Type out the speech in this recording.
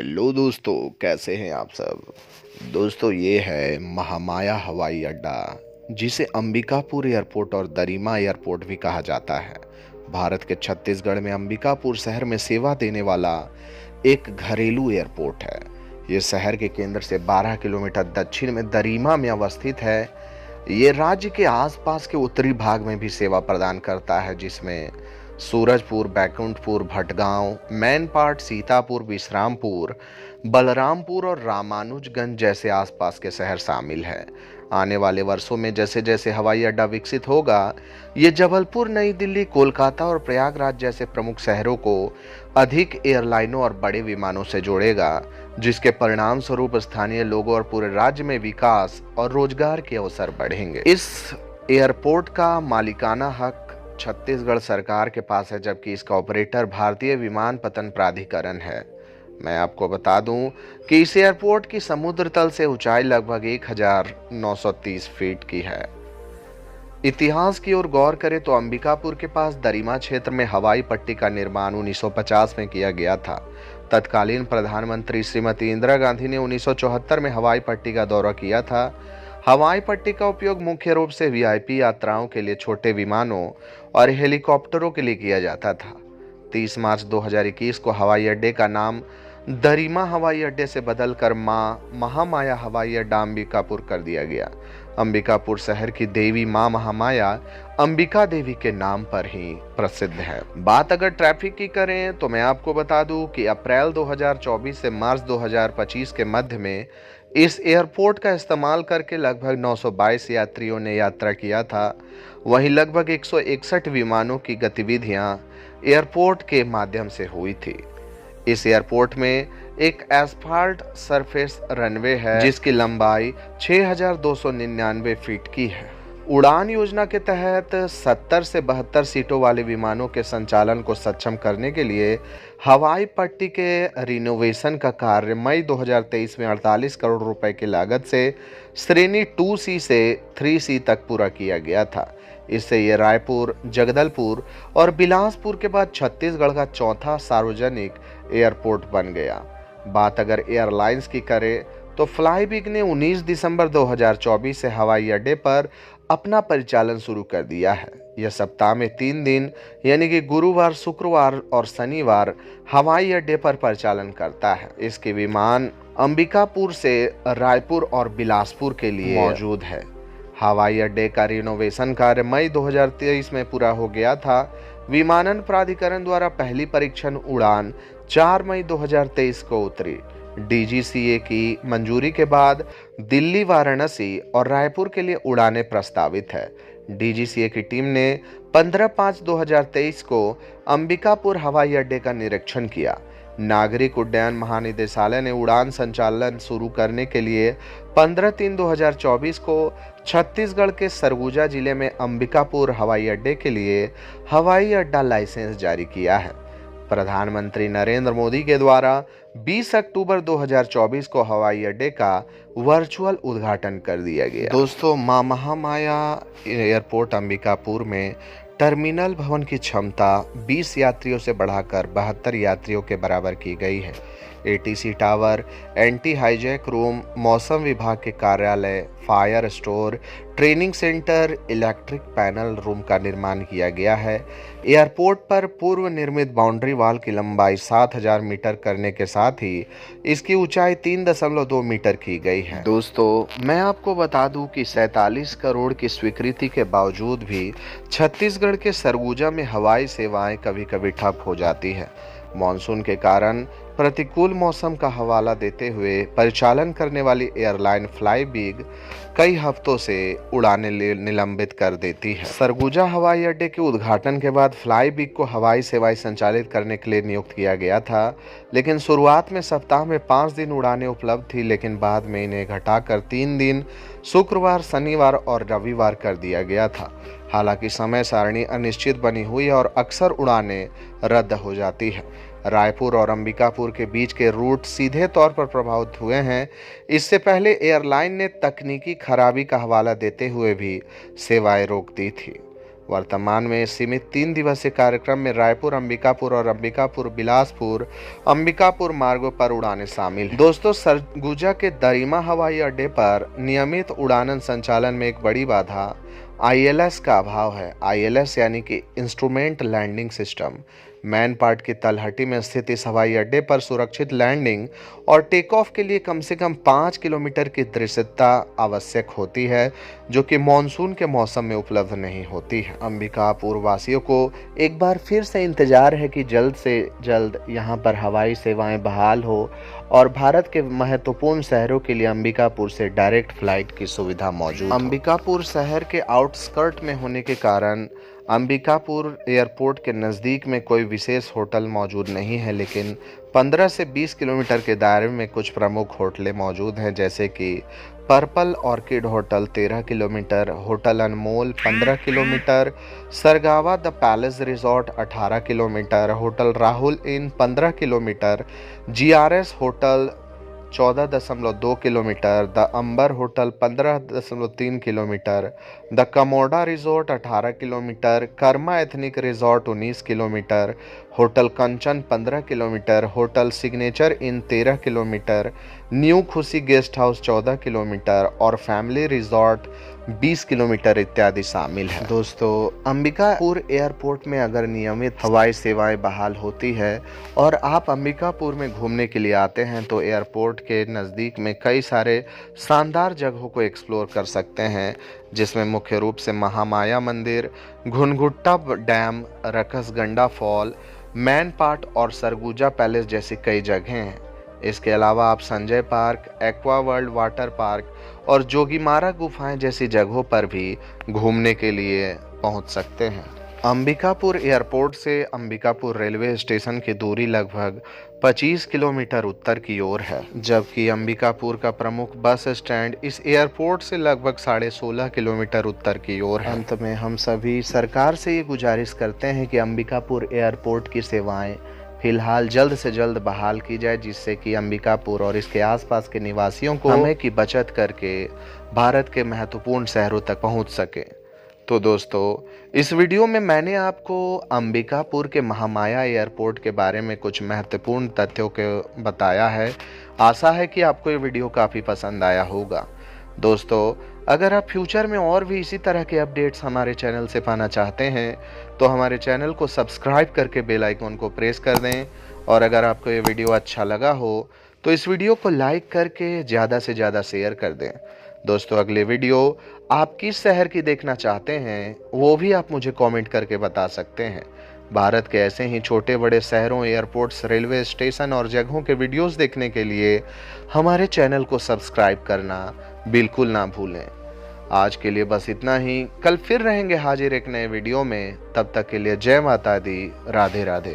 Hello दोस्तों, कैसे हैं आप सब। दोस्तों, ये है महामाया हवाई अड्डा, जिसे अंबिकापुर एयरपोर्ट और दरिमा एयरपोर्ट भी कहा जाता है। भारत के छत्तीसगढ़ में अंबिकापुर शहर में सेवा देने वाला एक घरेलू एयरपोर्ट है। ये शहर के केंद्र से 12 किलोमीटर दक्षिण में दरिमा में अवस्थित है। ये राज्य के आसपास के उत्तरी भाग में भी सेवा प्रदान करता है, जिसमें सूरजपुर, बैकुंठपुर, भटगांव, मैनपाट, सीतापुर, विश्रामपुर, बलरामपुर और रामानुजगंज जैसे आसपास के शहर शामिल हैं। आने वाले वर्षों में जैसे जैसे हवाई अड्डा विकसित होगा, ये जबलपुर, नई दिल्ली, कोलकाता और प्रयागराज जैसे प्रमुख शहरों को अधिक एयरलाइनों और बड़े विमानों से जोड़ेगा, जिसके परिणाम स्वरूप स्थानीय लोगों और पूरे राज्य में विकास और रोजगार के अवसर बढ़ेंगे। इस एयरपोर्ट का मालिकाना हक छत्तीसगढ़ सरकार के पास है, जबकि इसका ऑपरेटर भारतीय विमानपत्तन प्राधिकरण है। मैं आपको बता दूं कि इस एयरपोर्ट की समुद्र तल से ऊंचाई लगभग 1930 फीट की है। इतिहास की ओर गौर करें तो अंबिकापुर के पास दरिमा क्षेत्र में हवाई पट्टी का निर्माण 1950 में किया गया था। तत्कालीन प्रधानमंत्री श्रीमती इंदिरा गांधी ने 1974 में हवाई पट्टी का दौरा किया था। हवाई पट्टी का उपयोग मुख्य रूप से वीआईपी यात्राओं के लिए छोटे विमानों और हेलीकॉप्टरों के लिए किया जाता था। 30 मार्च 2021 को हवाई अड्डे का नाम दरिमा हवाई अड्डे से बदलकर महामाया हवाई अड्डा अंबिकापुर कर दिया गया। अंबिकापुर शहर की देवी मां महामाया अंबिका देवी के नाम पर ही प्रसिद्ध है। बात अगर ट्रैफिक की करें तो मैं आपको बता दूं कि अप्रैल 2024 से मार्च 2025 के मध्य में इस एयरपोर्ट का इस्तेमाल करके लगभग 922 यात्रियों ने यात्रा किया था। वहीं लगभग 161 विमानों की गतिविधियां एयरपोर्ट के माध्यम से हुई थी। इस एयरपोर्ट में एक एस्फाल्ट सरफेस रनवे है, जिसकी लंबाई 6299 फीट की है। उड़ान योजना के तहत 70 से 72 सीटों वाले विमानों के संचालन को सक्षम करने के लिए हवाई पट्टी के रिनोवेशन का कार्य मई 2023 में 48 करोड़ रुपए की लागत से श्रेणी 2C से 3C तक पूरा किया गया था। इससे ये रायपुर, जगदलपुर और बिलासपुर के बाद छत्तीसगढ़ का चौथा सार्वजनिक एयरपोर्ट बन गया। बात अगर एयरलाइंस की करें तो फ्लाईबिग ने 19 दिसंबर 2024 से हवाई अड्डे पर अपना परिचालन शुरू कर दिया है। यह सप्ताह में 3 दिन यानी कि गुरुवार, शुक्रवार और शनिवार हवाई अड्डे पर परिचालन करता है। इसके विमान अंबिकापुर से रायपुर और बिलासपुर के लिए मौजूद है। हवाई अड्डे का रिनोवेशन कार्य मई 2023 में पूरा हो गया था। विमानन प्राधिकरण द्वारा पहली परीक्षण उड़ान 4 मई 2023 को उतरी। डीजीसीए की मंजूरी के बाद दिल्ली, वाराणसी और रायपुर के लिए उड़ानें प्रस्तावित है। डीजीसीए की टीम ने 15/5/2023 को अंबिकापुर हवाई अड्डे का निरीक्षण किया। नागरिक उड्डयन महानिदेशालय ने उड़ान संचालन शुरू करने के लिए 15/3/2024 को छत्तीसगढ़ के सरगुजा जिले में अंबिकापुर हवाई अड्डे के लिए हवाई अड्डा लाइसेंस जारी किया है। प्रधानमंत्री नरेंद्र मोदी के द्वारा 20 अक्टूबर 2024 को हवाई अड्डे का वर्चुअल उद्घाटन कर दिया गया। दोस्तों, महामाया एयरपोर्ट अंबिकापुर में टर्मिनल भवन की क्षमता 20 यात्रियों से बढ़ाकर 72 यात्रियों के बराबर की गई है। ATC tower, anti hijack room, मौसम विभाग के कार्यालय, fire store, training centre, electric panel room का निर्माण किया गया है। एयरपोर्ट पर पूर्व निर्मित बाउंड्री वॉल की लंबाई 7000 मीटर करने के साथ ही इसकी ऊंचाई 3.2 मीटर की गई है। दोस्तों, मैं आपको बता दूं कि 47 करोड़ की स्वीकृति के बावजूद भी छत्तीसगढ़ के सरगुजा में हवाई सेवाएं कभी कभी ठप हो जाती है। मानसून के कारण प्रतिकूल मौसम का हवाला देते हुए परिचालन करने वाली एयरलाइन फ्लाईबिग कई हफ्तों से उड़ानें निलंबित कर देती है। सरगुजा हवाई अड्डे के उद्घाटन के बाद फ्लाईबिग को हवाई सेवाएं संचालित करने के लिए नियुक्त किया गया था, लेकिन शुरुआत में सप्ताह में 5 दिन उड़ानें उपलब्ध थी, लेकिन बाद में इन्हें घटाकर 3 दिन शुक्रवार, शनिवार और रविवार कर दिया गया था। हालांकि समय सारणी अनिश्चित बनी हुई है और अक्सर उड़ानें रद्द हो जाती है। रायपुर और अंबिकापुर के बीच के रूट सीधे तौर पर प्रभावित हुए हैं। इससे पहले एयरलाइन ने तकनीकी खराबी का हवाला देते हुए भी सेवाएं रोक दी थी। वर्तमान में सीमित 3 दिवसीय कार्यक्रम में रायपुर, अंबिकापुर और अंबिकापुर बिलासपुर अंबिकापुर मार्गों पर उड़ानें शामिल हैं। दोस्तों, सरगुजा के दरिमा हवाई अड्डे पर नियमित उड़ान संचालन में एक बड़ी बाधा ILS का अभाव है। ILS यानी कि instrument landing system. Main part की तलहटी में स्थित इस हवाई अड्डे पर सुरक्षित लैंडिंग और टेक ऑफ के लिए कम से कम 5 किलोमीटर की दृश्यता आवश्यक होती है, जो कि मानसून के मौसम में उपलब्ध नहीं होती है। अंबिकापुर वासियों को एक बार फिर से इंतजार है कि जल्द से जल्द यहां पर हवाई सेवाएं बहाल हो और भारत के महत्वपूर्ण शहरों के लिए अंबिकापुर से डायरेक्ट फ्लाइट की सुविधा मौजूद हो। अंबिकापुर शहर के आउटस्कर्ट में होने के कारण अंबिकापुर एयरपोर्ट के नज़दीक में कोई विशेष होटल मौजूद नहीं है, लेकिन 15 से 20 किलोमीटर के दायरे में कुछ प्रमुख होटलें मौजूद हैं, जैसे कि purple orchid hotel 13 kilometre, hotel Anmol 15 kilometre, Sargawa the palace resort 18 kilometre, hotel Rahul inn 15 kilometre, GRS hotel 14.2 kilometre, the Amber hotel 15.3 kilometre, the कमोडा resort 18 kilometre, Karma ethnic resort 19 kilometre, hotel Kanchan 15 kilometre, hotel signature inn 13 kilometre, new Khushi guest house 14 kilometre और family resort 20 kilometre इत्यादि शामिल है। दोस्तों, Ambikapur airport में अगर नियमित हवाई सेवाएं बहाल होती है और आप अंबिकापुर में घूमने के लिए आते हैं तो एयरपोर्ट के नज़दीक में कई सारे शानदार जगहों को एक्सप्लोर कर सकते हैं, जिसमें मुख्य रूप से महामाया मंदिर, Ghunghutta dam, Raksganda fall, Mainpat और सरगुजा पैलेस जैसी कई जगहें हैं। इसके अलावा आप Sanjay park, aqua world water park और जोगीमारा गुफाएं जैसी जगहों पर भी घूमने के लिए पहुंच सकते हैं। अंबिकापुर एयरपोर्ट से अंबिकापुर रेलवे स्टेशन की दूरी लगभग 25 किलोमीटर उत्तर की ओर है, जबकि अंबिकापुर का प्रमुख बस स्टैंड इस एयरपोर्ट से लगभग 16.5 किलोमीटर उत्तर की ओर है। अंत में हम सभी सरकार से ये गुजारिश करते हैं कि अंबिकापुर एयरपोर्ट की सेवाएं फिलहाल जल्द से जल्द बहाल की जाए, जिससे कि अंबिकापुर और इसके आसपास के निवासियों को समय की बचत करके भारत के महत्वपूर्ण शहरों तक पहुंच सके। तो दोस्तों, इस वीडियो में मैंने आपको अंबिकापुर के महामाया एयरपोर्ट के बारे में कुछ महत्वपूर्ण तथ्यों को बताया है। आशा है कि आपको ये वीडियो काफ़ी पसंद आया होगा। दोस्तों, अगर आप फ्यूचर में और भी इसी तरह के अपडेट्स हमारे चैनल से पाना चाहते हैं तो हमारे चैनल को सब्सक्राइब करके बेल आइकन को प्रेस कर दें, और अगर आपको ये वीडियो अच्छा लगा हो तो इस वीडियो को लाइक करके ज़्यादा से ज़्यादा शेयर कर दें। दोस्तों, अगले वीडियो आप किस शहर की देखना चाहते हैं वो भी आप मुझे कमेंट करके बता सकते हैं। भारत के ऐसे ही छोटे बड़े शहरों, एयरपोर्ट्स, रेलवे स्टेशन और जगहों के वीडियोस देखने के लिए हमारे चैनल को सब्सक्राइब करना बिल्कुल ना भूलें। आज के लिए बस इतना ही। कल फिर रहेंगे हाजिर एक नए वीडियो में। तब तक के लिए जय माता दी, राधे राधे।